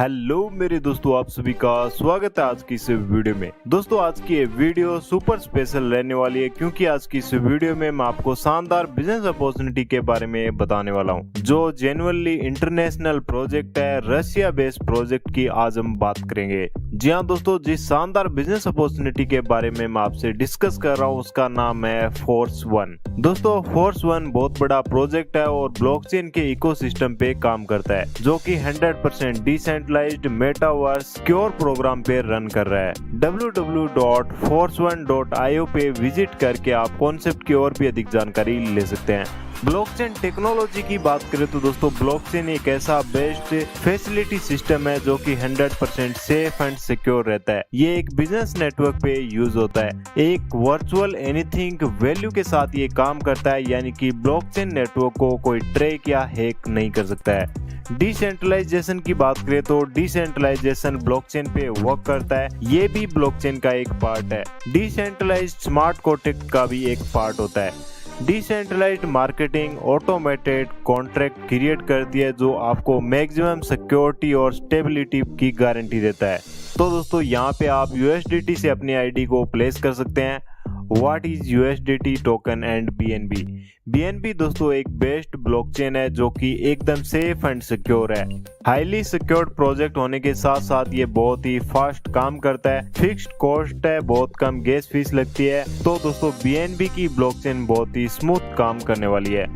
Hello मेरे दोस्तों, आप सभी का स्वागत है आज की इस वीडियो में। दोस्तों आज की ये वीडियो सुपर स्पेशल रहने वाली है क्योंकि आज की इस वीडियो में मैं आपको शानदार बिजनेस अपॉर्चुनिटी के बारे में बताने वाला हूं, जो जेन्युइनली इंटरनेशनल प्रोजेक्ट है, रशिया बेस्ड प्रोजेक्ट की आज हम बात करेंगे। जी हाँ दोस्तों, जिस शानदार बिजनेस अपॉर्चुनिटी के बारे में मैं आपसे डिस्कस कर रहा हूँ उसका नाम है फोर्स वन। दोस्तों फोर्स वन बहुत बड़ा प्रोजेक्ट है और ब्लॉकचेन के इकोसिस्टम पे काम करता है, जो कि 100% डिसेंट्रलाइज्ड मेटावर्स सिक्योर प्रोग्राम पे रन कर रहा है। www.force1.io पे विजिट करके आप कॉन्सेप्ट की और भी अधिक जानकारी ले सकते हैं। ब्लॉकचेन टेक्नोलॉजी की बात करें तो दोस्तों ब्लॉकचेन एक ऐसा बेस्ड फैसिलिटी सिस्टम है जो कि 100% सेफ एंड सिक्योर रहता है। ये एक बिजनेस नेटवर्क पे यूज होता है। एक वर्चुअल एनीथिंग वैल्यू के साथ ये काम करता है, यानी कि ब्लॉकचेन नेटवर्क को कोई ट्रैक या हैक नहीं कर सकता है। डिसेंट्रलाइजेशन की बात करें तो डिसेंट्रलाइजेशन ब्लॉकचेन पे वर्क करता है, ये भी ब्लॉकचेन का एक पार्ट है। डिसेंट्रलाइज्ड स्मार्ट कॉन्ट्रैक्ट का भी एक पार्ट होता है। Decentralized marketing automated contract create करती है जो आपको मैक्सिमम सिक्योरिटी और स्टेबिलिटी की गारंटी देता है। तो दोस्तों यहाँ पे आप USDT से अपनी आईडी को प्लेस कर सकते हैं। What is USDT token and BNB? BNB दोस्तों एक बेस्ड ब्लॉकचेन है जो कि एकदम सेफ एंड सिक्योर है। हाईली सिक्योर्ड प्रोजेक्ट होने के साथ साथ ये बहुत ही फास्ट काम करता है। फिक्स्ड कॉस्ट है, बहुत कम गैस फीस लगती है। तो दोस्तों BNB की ब्लॉकचेन बहुत ही स्मूथ काम करने वाली है।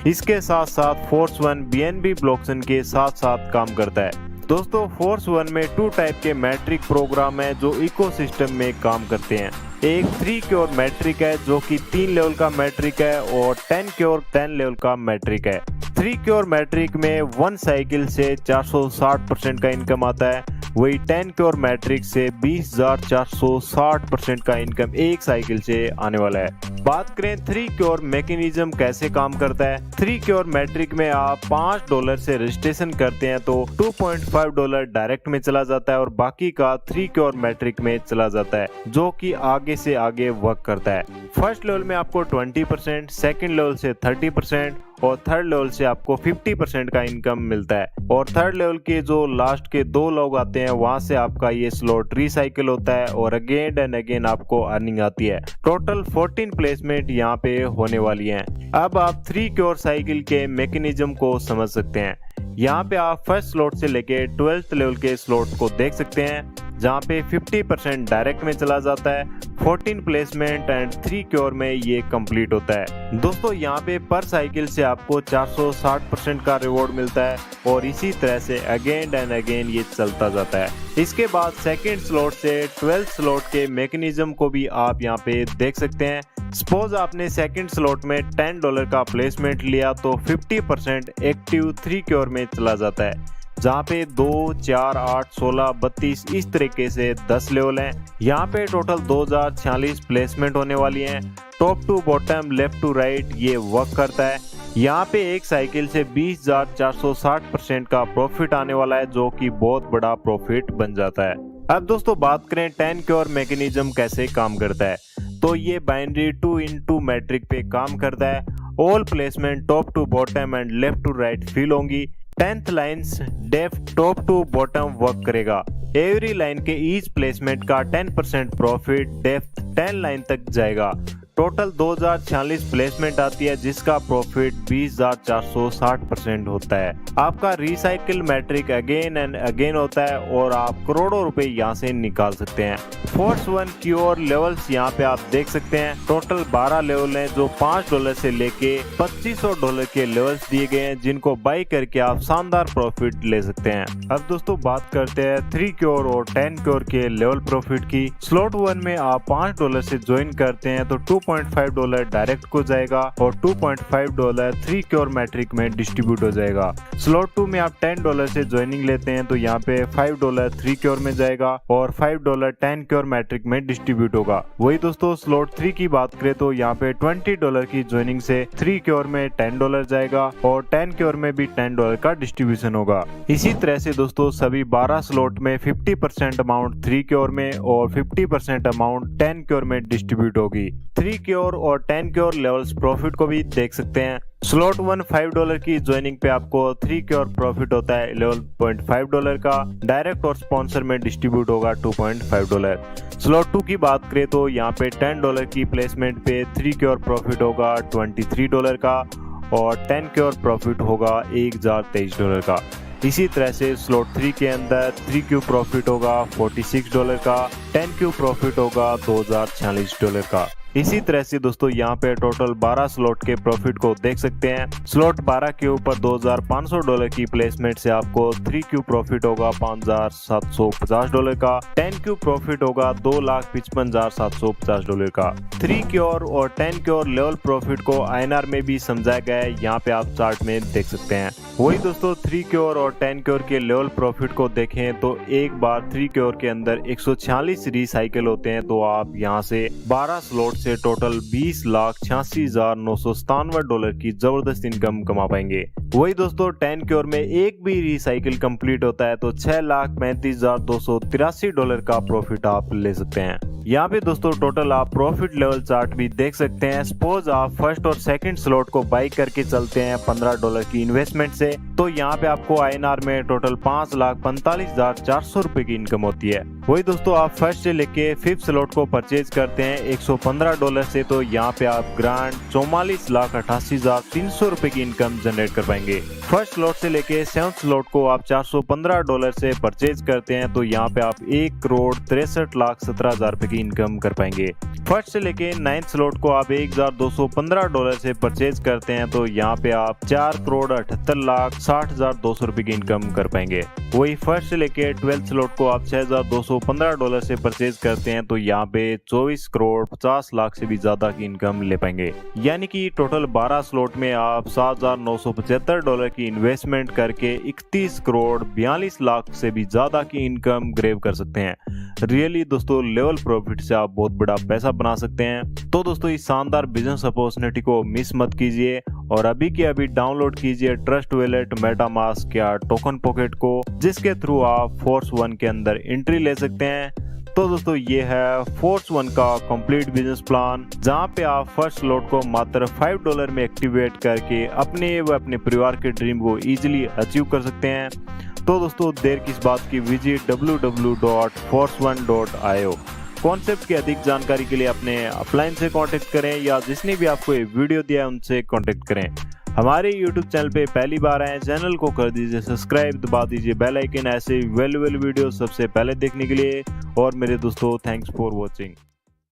इसके साथ साथ फोर्स वन BNB ब्लॉकचेन के साथ साथ काम करता है। दोस्तों फोर्स वन में 2 टाइप के मैट्रिक प्रोग्राम है जो इकोसिस्टम में काम करते हैं। एक 3 क्योर मैट्रिक है जो कि 3 लेवल का मैट्रिक है और 10 क्योर 10 लेवल का मैट्रिक है। 3 क्योर मैट्रिक में 1 साइकिल से 460% का इनकम आता है, वही 10 क्योर मैट्रिक से 20,460% का इनकम एक साइकिल से आने वाला है। बात करें 3 क्योर मैकेनिज्म कैसे काम करता है। 3 क्योर मैट्रिक में आप $5 से रजिस्ट्रेशन करते हैं तो $2.5 डायरेक्ट में चला जाता है और बाकी का 3 क्योर मैट्रिक में चला जाता है, जो कि आगे से आगे वर्क करता है। फर्स्ट लेवल में आपको 20%, सेकंड लेवल से 30% और थर्ड लेवल से आपको 50% का इनकम मिलता है। और थर्ड लेवल के जो लास्ट के 2 लोग आते हैं वहां से आपका ये स्लॉट रिसाइकिल होता है और अगेन एंड अगेन आपको अर्निंग आती है। टोटल 14 प्लेसमेंट यहाँ पे होने वाली हैं। अब आप 3 क्योर साइकिल के मैकेनिज्म को समझ सकते हैं। यहाँ पे आप फर्स्ट स्लॉट से लेके 12th लेवल के स्लॉट को देख सकते हैं, जहाँ पे 50% डायरेक्ट में चला जाता है। 14 प्लेसमेंट एंड 3 क्योर में ये कंप्लीट होता है। दोस्तों यहाँ पे पर साइकिल से आपको 460% का रिवॉर्ड मिलता है और इसी तरह से अगेन एंड अगेन ये चलता जाता है। इसके बाद सेकंड स्लॉट से 12th स्लॉट के मैकेनिज्म को भी आप यहाँ पे देख सकते हैं। सपोज आपने सेकंड स्लॉट में $10 का प्लेसमेंट लिया तो 50% एक्टिव 3 क्योर में चला जाता है, जहाँ पे 2, 4, 8, 16, 32 इस तरीके से 10 लेवल हैं। यहाँ पे टोटल 2046 प्लेसमेंट होने वाली हैं। Top to bottom, left to right ये वर्क करता है। यहाँ पे एक साइकिल से 20,460% का प्रॉफिट आने वाला है, जो कि बहुत बड़ा प्रॉफिट बन जाता है। अब दोस्तों बात करें 10 क्योर मैकेनिज्म कैसे काम करता है, तो ये बाइनरी 2x2 मैट्रिक पे काम करता है। All placement top to bottom and left to right fill होंगी। 10th lines depth top to bottom work करेगा। एवरी लाइन के ईच प्लेसमेंट का 10% प्रॉफिट डेप्थ 10 लाइन तक जाएगा। टोटल 2046 प्लेसमेंट आती है जिसका प्रॉफिट 20,460% होता है। आपका recycle matrix again and again होता है और आप करोड़ों रुपए यहाँ से निकाल सकते हैं। फोर्स वन क्योर लेवल्स यहाँ पे आप देख सकते हैं। टोटल 12 लेवल हैं जो $5 से लेके $2500 के लेवल्स दिए गए हैं, जिनको बाई करके आप शानदार प्रॉफिट ले सकते हैं। अब दोस्तों बात करते हैं 3 क्योर और 10 क्योर के लेवल प्रॉफिट की। स्लॉट 1 में आप $5 से ज्वाइन करते हैं तो $2.5 डायरेक्ट को जाएगा और $2.5 3 क्योर मैट्रिक में डिस्ट्रीब्यूट हो जाएगा। स्लॉट 2 में आप $10 से ज्वाइनिंग लेते हैं तो यहाँ पे $5 3 क्योर में जाएगा और $5 10 क्योर मैट्रिक में डिस्ट्रीब्यूट होगा। वही दोस्तों स्लॉट 3 की बात करें तो यहाँ पे $20 की ज्वाइनिंग से 3 क्योर में $10 जाएगा और 10 क्योर में भी $10 का डिस्ट्रीब्यूशन होगा। इसी तरह से दोस्तों सभी 12 स्लॉट में 50% अमाउंट 3 क्योर में और 50% अमाउंट 10 क्योर में डिस्ट्रीब्यूट होगी। 3 क्योर और 10 क्योर लेवल्स प्रॉफिट को भी देख सकते हैं। स्लॉट 1 $5 की ज्वाइनिंग पे आपको 3 क्योर प्रॉफिट होता है $11.5 का। डायरेक्ट और स्पॉन्सर में डिस्ट्रीब्यूट होगा $2.5। स्लॉट 2 की बात करें तो यहाँ पे $10 की प्लेसमेंट पे 3 क्योर प्रॉफिट होगा $23 का और 10 क्योर प्रॉफिट होगा $1023 का। इसी तरह से स्लॉट 3 के अंदर 3 क्यू प्रॉफिट होगा $46 का, 10 क्यू प्रॉफिट होगा $2046 का। इसी तरह से दोस्तों यहाँ पे टोटल 12 स्लॉट के प्रॉफिट को देख सकते हैं। स्लॉट 12 के ऊपर $2500 की प्लेसमेंट से आपको 3 क्यू प्रॉफिट होगा $5750 का, 10 क्यू प्रॉफिट होगा $2,55,750 का। 3 क्योर और 10 क्योर लेवल प्रॉफिट को INR में भी समझाया गया है, यहाँ पे आप चार्ट में देख सकते हैं। वही दोस्तों 3 क्योर और 10 क्योर के लेवल प्रॉफिट को देखें तो एक बार 3 क्योर के अंदर 146 रिसाइकिल होते हैं, तो आप यहाँ से 12 स्लॉट से टोटल $20,86,997 की जबरदस्त इनकम कमा पाएंगे। वही दोस्तों 10 क्योर में एक भी रिसाइकिल कंप्लीट होता है तो $6,35,283 का प्रॉफिट आप ले सकते हैं। यहाँ पे दोस्तों टोटल आप प्रॉफिट लेवल चार्ट भी देख सकते हैं। सपोज आप फर्स्ट और सेकंड स्लॉट को बाई करके चलते हैं $15 की इन्वेस्टमेंट से, तो यहाँ पे आपको INR में टोटल $5,45,400 की इनकम होती है। वही दोस्तों आप फर्स्ट से लेके फिफ्थ स्लॉट को परचेज करते हैं $115 से, तो यहाँ पे आप ग्रांड $44,88,300 की इनकम जनरेट कर पाएंगे। फर्स्ट स्लॉट से लेके सेवंथ स्लॉट को आप $415 से परचेज करते हैं, तो यहाँ पे आप $1,63,17,000 की इनकम कर पाएंगे। फर्स्ट से लेके नाइन्थ स्लॉट को आप $1,215 से परचेज करते हैं, तो यहाँ पे आप $4,78,60,200 की इनकम कर पाएंगे। वही फर्स्ट से लेके 12th स्लॉट को आप $6,215 से परचेज करते हैं, तो यहाँ पे $24,50,00,000 से भी ज्यादा की इनकम ले पाएंगे। यानी कि टोटल 12 स्लॉट में आप $7,975 की इन्वेस्टमेंट करके $31,42,00,000 से भी ज्यादा की इनकम ग्रेव कर सकते हैं। रियली दोस्तों लेवल प्रॉफिट से आप बहुत बड़ा पैसा बना सकते हैं। तो दोस्तों इस शानदार बिजनेस अपॉर्चुनिटी को मिस मत कीजिए और अभी के अभी डाउनलोड कीजिए ट्रस्ट वॉलेट, मेटामास्क या टोकन पॉकेट को, जिसके थ्रू आप फोर्स 1 के अंदर एंट्री ले सकते हैं। तो दोस्तों ये है फोर्स 1 का कंप्लीट बिजनेस प्लान, जहां पे आप फर्स्ट स्लॉट को मात्र $5 में एक्टिवेट करके अपने व अपने परिवार के ड्रीम को इजीली अचीव कर सकते हैं। तो दोस्तों देर किस बात की, विजिट www.force1.io। कॉन्सेप्ट की अधिक जानकारी के लिए अपने अपलाइन से कांटेक्ट करें या जिसने भी आपको ये वीडियो दिया है उनसे कांटेक्ट करें। हमारे YouTube चैनल पे पहली बार आए, चैनल को कर दीजिए सब्सक्राइब, दबा दीजिए बेल आइकन ऐसे वैल्यूएबल वीडियो सबसे पहले देखने के लिए। और मेरे दोस्तों थैंक्स फॉर वॉचिंग।